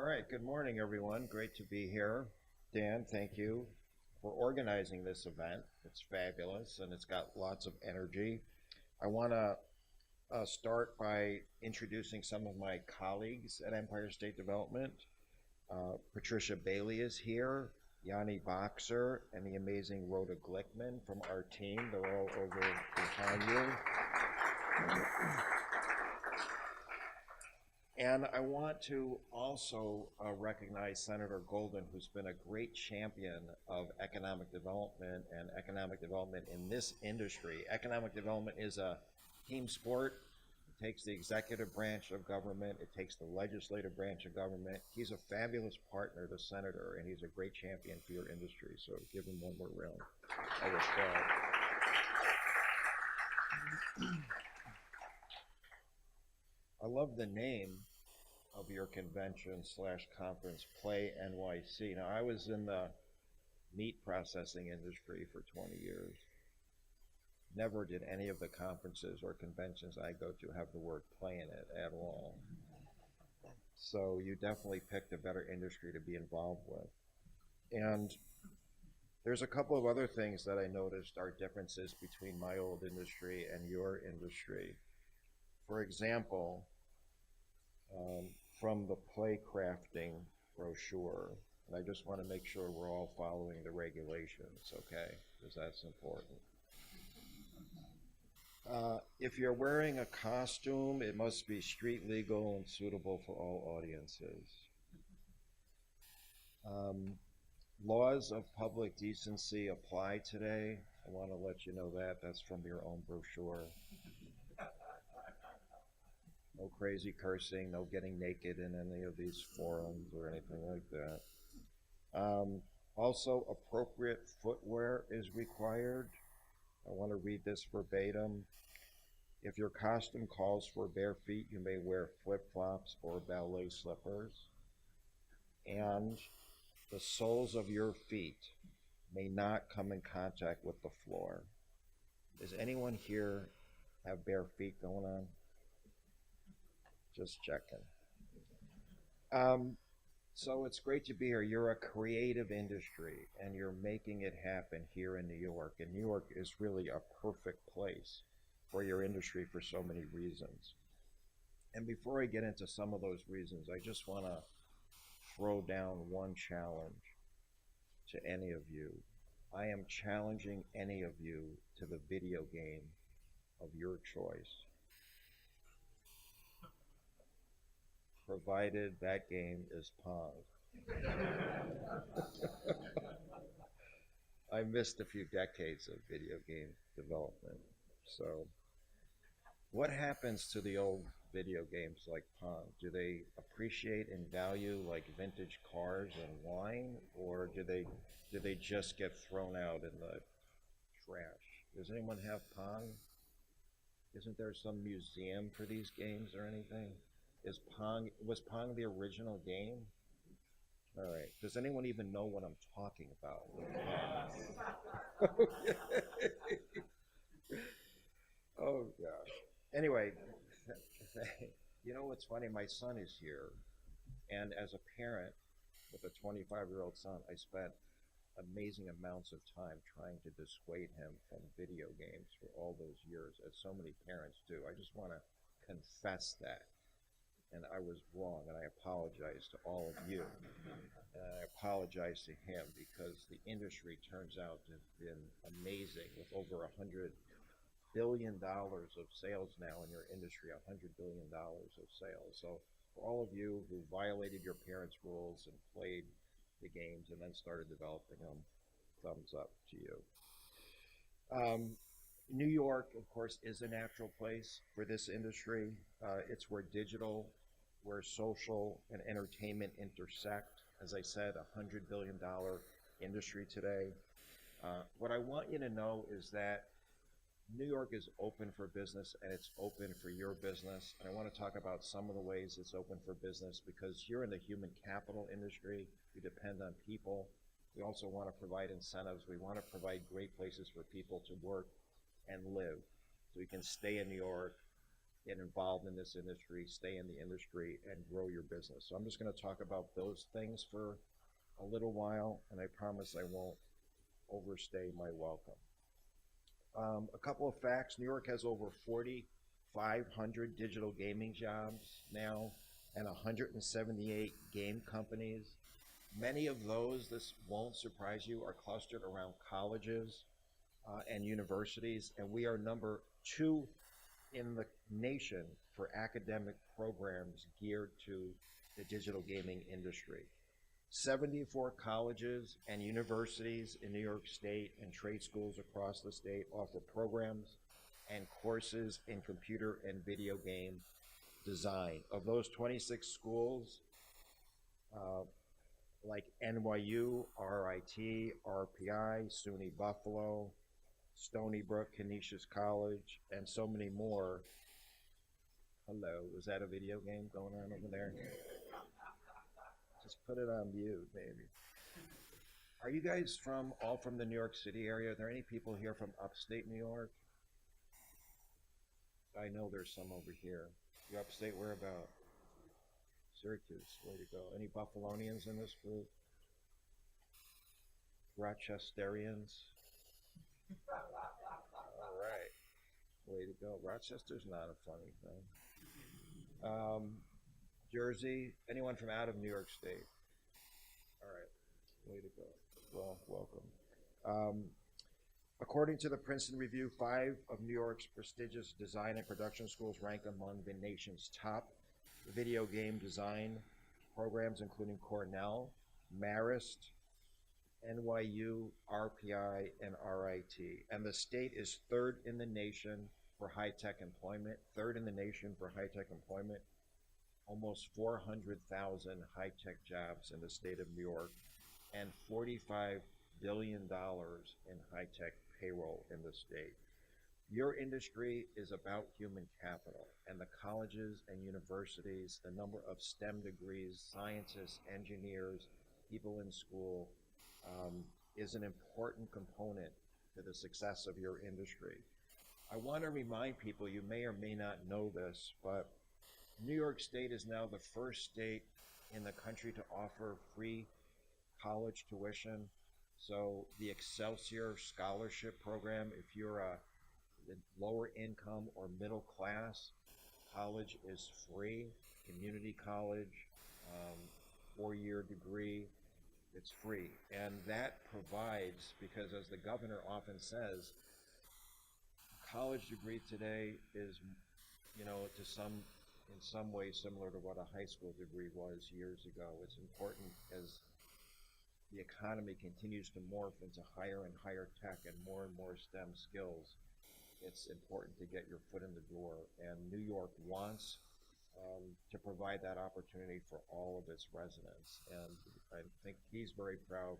right, good morning, everyone. Great to be here. Dan, thank you for organizing this event. It's fabulous and it's got lots of energy. I want to start by introducing some of my colleagues at Empire State Development. Patricia Bailey is here, Yanni Boxer, and the amazing Rhoda Glickman from our team. They're all over behind you. And I want to also recognize Senator Golden, who's been a great champion of economic development and economic development in this industry. Economic development is a team sport. It takes the executive branch of government. It takes the legislative branch of government. He's a fabulous partner, the senator, and he's a great champion for your industry. So give him one more round of applause. I love the name of your convention slash conference, Play NYC. Now, I was in the meat processing industry for 20 years. Never did any of the conferences or conventions I go to have the word play in it at all. So you definitely picked a better industry to be involved with. And there's a couple of other things that I noticed are differences between my old industry and your industry. For example, from the Playcrafting brochure, and I just want to make sure we're all following the regulations, okay? Because that's important. If you're wearing a costume, it must be street legal and suitable for all audiences. Laws of public decency apply today. I want to let you know that. That's from your own brochure. No crazy cursing, no getting naked in any of these forums or anything like that. Also, appropriate footwear is required. I want to read this verbatim. If your costume calls for bare feet, you may wear flip-flops or ballet slippers. And the soles of your feet may not come in contact with the floor. Does anyone here have bare feet going on? Just checking. So it's great to be here. You're a creative industry and you're making it happen here in New York. And New York is really a perfect place for your industry for so many reasons. And before I get into some of those reasons, I just want to throw down one challenge to any of you. I am challenging any of you to the video game of your choice, provided that game is Pong. I missed a few decades of video game development. So what happens to the old video games like Pong? Do they appreciate and value like vintage cars and wine, or do they just get thrown out in the trash? Does anyone have Pong? Isn't there some museum for these games or anything? Was Pong the original game? All right. Does anyone even know what I'm talking about? Oh gosh. Anyway, you know what's funny? My son is here, and as a parent with a 25-year-old son, I spent amazing amounts of time trying to dissuade him from video games for all those years, as so many parents do. I just want to confess that. And I was wrong, and I apologize to all of you. And I apologize to him because the industry turns out to have been amazing with over $100 billion of sales now in your industry, $100 billion of sales. So for all of you who violated your parents' rules and played the games and then started developing them, thumbs up to you. New York, of course, is a natural place for this industry. It's where digital, where social and entertainment intersect. As I said, $100 billion industry today. What I want you to know is that New York is open for business and it's open for your business. And I want to talk about some of the ways it's open for business because you're in the human capital industry. We depend on people. We also want to provide incentives. We want to provide great places for people to work and live so we can stay in New York, get involved in this industry, stay in the industry, and grow your business. So I'm just going to talk about those things for a little while, and I promise I won't overstay my welcome. A couple of facts. New York has over 4,500 digital gaming jobs now and 178 game companies. Many of those, this won't surprise you, are clustered around colleges and universities, and we are number 2 in the nation for academic programs geared to the digital gaming industry. 74 colleges and universities in New York State and trade schools across the state offer programs and courses in computer and video game design. Of those 26 schools, like NYU, RIT, RPI, SUNY Buffalo, Stony Brook, Canisius College, and so many more. Hello, was that a video game going on over there? Just put it on mute, maybe. Are you guys all from the New York City area? Are there any people here from upstate New York? I know there's some over here. You upstate, where about? Syracuse, way to go. Any Buffalonians in this group? Rochesterians? All right, way to go. Rochester's not a funny thing. Jersey, anyone from out of New York State? All right, way to go. Well, welcome. According to the Princeton Review, 5 of New York's prestigious design and production schools rank among the nation's top video game design programs, including Cornell, Marist, NYU, RPI, and RIT. And the state is 3rd in the nation for high-tech employment, 3rd in the nation for high-tech employment, almost 400,000 high-tech jobs in the state of New York, and $45 billion in high-tech payroll in the state. Your industry is about human capital, and the colleges and universities, the number of STEM degrees, scientists, engineers, people in school, is an important component to the success of your industry. I want to remind people, you may or may not know this, but New York State is now the first state in the country to offer free college tuition. So the Excelsior Scholarship Program, if you're a lower income or middle class, college is free. Community college, 4-year degree, it's free. And that provides, because as the governor often says, college degree today is, in some ways similar to what a high school degree was years ago. It's important as the economy continues to morph into higher and higher tech and more STEM skills. It's important to get your foot in the door, and New York wants to provide that opportunity for all of its residents. And I think he's very proud,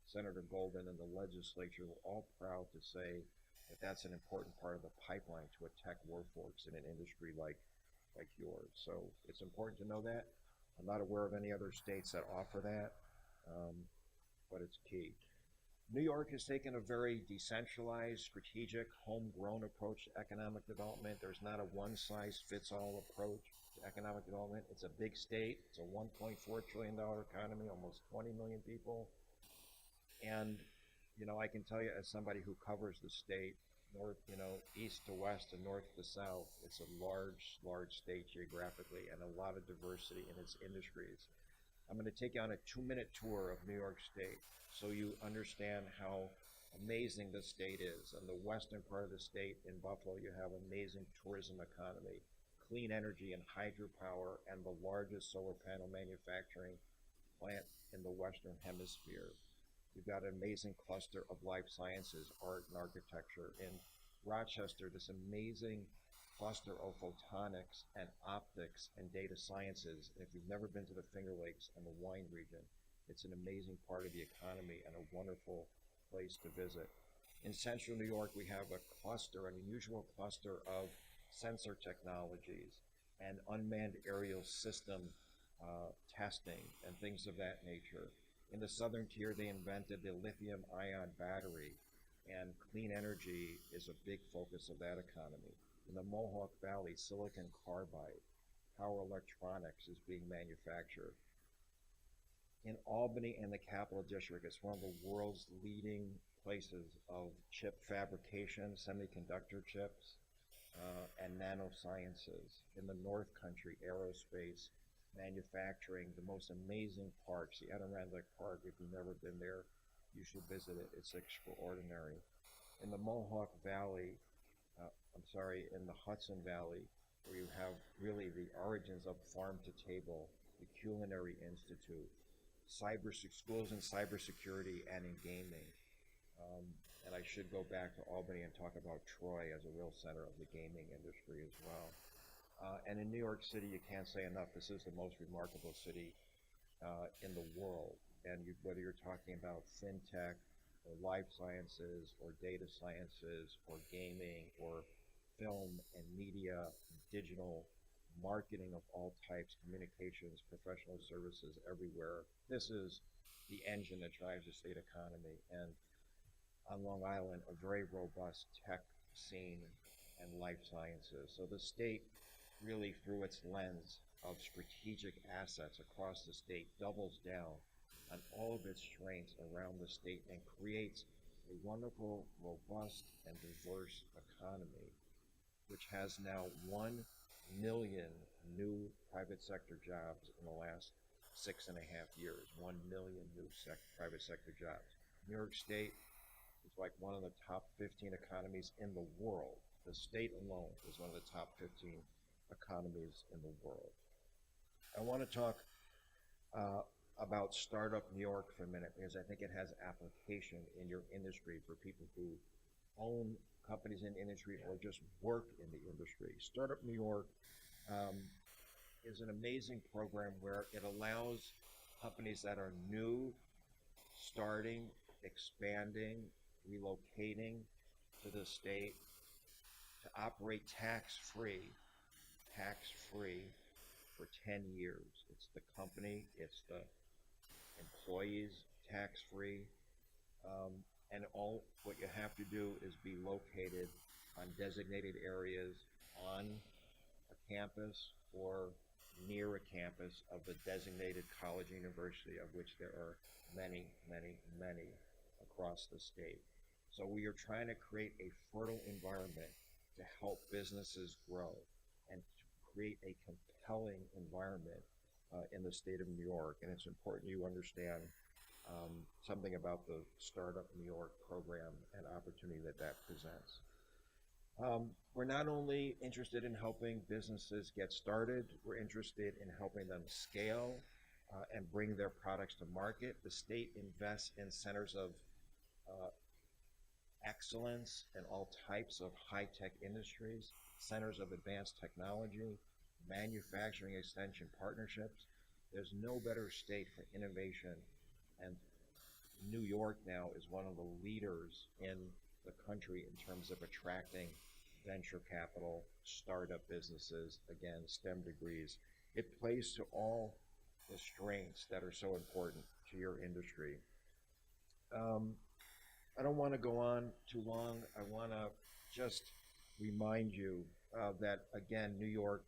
Senator Golden and the legislature were all proud to say that that's an important part of the pipeline to a tech workforce in an industry like yours. So it's important to know that. I'm not aware of any other states that offer that, but it's key. New York has taken a very decentralized, strategic, homegrown approach to economic development. There's not a one-size-fits-all approach to economic development. It's a big state. It's a $1.4 trillion economy, almost 20 million people. And, I can tell you as somebody who covers the state, east to west and north to south, it's a large state geographically and a lot of diversity in its industries. I'm going to take you on a 2-minute tour of New York State so you understand how amazing this state is. In the western part of the state, in Buffalo, you have amazing tourism economy, clean energy and hydropower, and the largest solar panel manufacturing plant in the Western Hemisphere. You've got an amazing cluster of life sciences, art and architecture. In Rochester, this amazing cluster of photonics and optics and data sciences. And if you've never been to the Finger Lakes and the wine region, it's an amazing part of the economy and a wonderful place to visit. In central New York, we have an unusual cluster of sensor technologies and unmanned aerial system testing and things of that nature. In the southern tier, they invented the lithium-ion battery, and clean energy is a big focus of that economy. In the Mohawk Valley, silicon carbide, power electronics is being manufactured. In Albany and the Capital District, it's one of the world's leading places of chip fabrication, semiconductor chips, and nanosciences. In the North Country, aerospace, manufacturing, the most amazing parks, the Adirondack Park, if you've never been there, you should visit it. It's extraordinary. In the Mohawk Valley, in the Hudson Valley, where you have really the origins of farm to table, the Culinary Institute, schools in cybersecurity and in gaming. Um, and I should go back to Albany and talk about Troy as a real center of the gaming industry as well. And in New York City, you can't say enough. This is the most remarkable city in the world. And whether you're talking about fintech or life sciences or data sciences or gaming or film and media, digital marketing of all types, communications, professional services everywhere. This is the engine that drives the state economy. And on Long Island, a very robust tech scene and life sciences. So the state really, through its lens of strategic assets across the state, doubles down on all of its strengths around the state and creates a wonderful, robust, and diverse economy, which has now 1 million new private sector jobs in the last 6.5 years. 1 million new private sector jobs. New York State is like one of the top 15 economies in the world. The state alone is one of the top 15 economies in the world. I want to talk about Startup New York for a minute because I think it has application in your industry for people who own companies in the industry or just work in the industry. Startup New York is an amazing program where it allows companies that are new, starting, expanding, relocating to the state to operate tax-free for 10 years. It's the company, it's the employees tax-free, and all what you have to do is be located on designated areas on a campus or near a campus of the designated college or university, of which there are many, many, many across the state. So we are trying to create a fertile environment to help businesses grow and to create a compelling environment in the state of New York. And it's important you understand something about the Startup New York program and opportunity that that presents. We're not only interested in helping businesses get started, we're interested in helping them scale and bring their products to market. The state invests in centers of excellence in all types of high-tech industries, centers of advanced technology, manufacturing extension partnerships. There's no better state for innovation, and New York now is one of the leaders in the country in terms of attracting venture capital, startup businesses, again, STEM degrees. It plays to all the strengths that are so important to your industry. I don't want to go on too long. I want to just remind you that, again, New York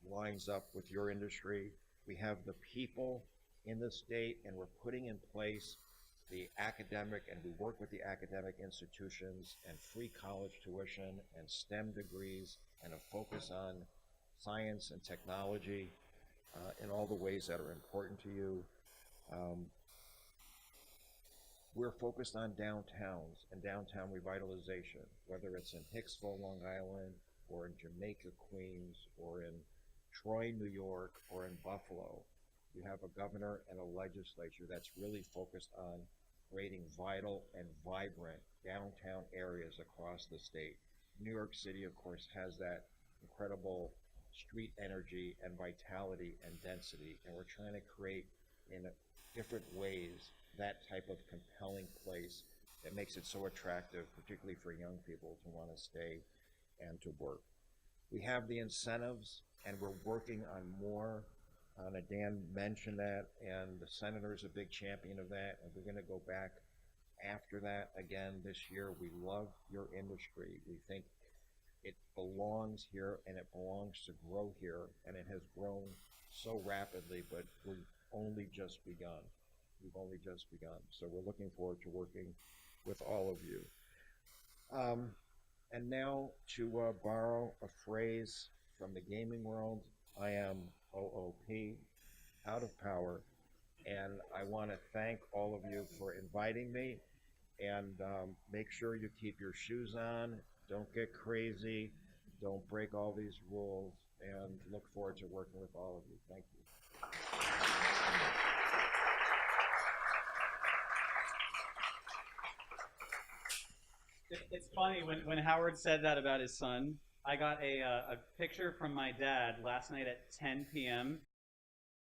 lines up with your industry. We have the people in the state, and we're putting in place the academic, and we work with the academic institutions and free college tuition and STEM degrees and a focus on science and technology in all the ways that are important to you. We're focused on downtowns and downtown revitalization, whether it's in Hicksville, Long Island, or in Jamaica, Queens, or in Troy, New York, or in Buffalo. You have a governor and a legislature that's really focused on creating vital and vibrant downtown areas across the state. New York City, of course, has that incredible street energy and vitality and density, and we're trying to create in different ways that type of compelling place that makes it so attractive, particularly for young people to want to stay and to work. We have the incentives, and we're working on more. Dan mentioned that, and the senator is a big champion of that, and we're going to go back after that again this year. We love your industry. We think it belongs here and it belongs to grow here, and it has grown so rapidly, but we've only just begun. We've only just begun. So we're looking forward to working with all of you. Um, and now to borrow a phrase from the gaming world, I am OOP, out of power, and I want to thank all of you for inviting me. And make sure you keep your shoes on, don't get crazy, don't break all these rules, and look forward to working with all of you. Thank you. It's funny, when Howard said that about his son, I got a picture from my dad last night at 10 p.m.